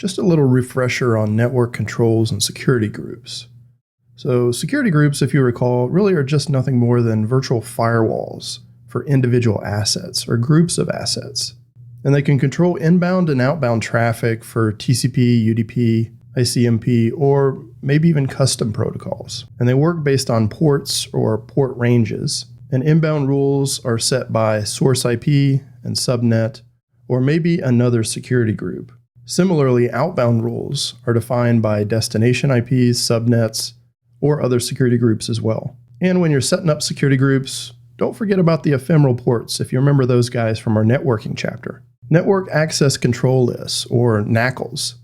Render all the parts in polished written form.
Just a little refresher on network controls and security groups. So security groups, if you recall, really are just nothing more than virtual firewalls for individual assets or groups of assets. And they can control inbound and outbound traffic for TCP, UDP, ICMP, or maybe even custom protocols. And they work based on ports or port ranges. And inbound rules are set by source IP and subnet, or maybe another security group. Similarly, outbound rules are defined by destination IPs, subnets, or other security groups as well. And when you're setting up security groups, don't forget about the ephemeral ports, if you remember those guys from our networking chapter. Network Access Control Lists, or NACLs,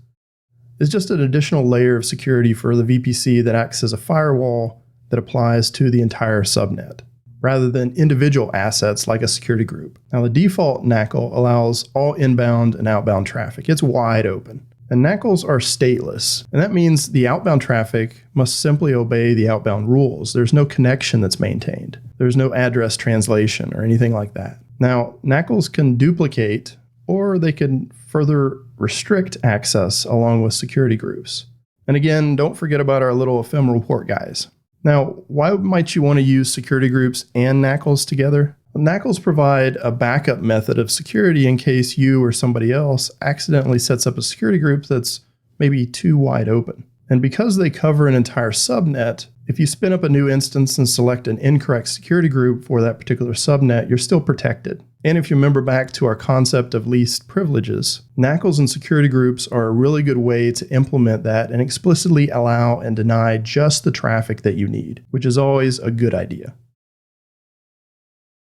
is just an additional layer of security for the VPC that acts as a firewall that applies to the entire subnet, rather than individual assets like a security group. Now, the default NACL allows all inbound and outbound traffic. It's wide open. And NACLs are stateless, and that means the outbound traffic must simply obey the outbound rules. There's no connection that's maintained. There's no address translation or anything like that. Now, NACLs can duplicate, or they can further restrict access along with security groups. And again, don't forget about our little ephemeral port guys. Now, why might you want to use security groups and NACLs together? Well, NACLs provide a backup method of security in case you or somebody else accidentally sets up a security group that's maybe too wide open. And because they cover an entire subnet, if you spin up a new instance and select an incorrect security group for that particular subnet, you're still protected. And if you remember back to our concept of least privileges, NACLs and security groups are a really good way to implement that and explicitly allow and deny just the traffic that you need, which is always a good idea.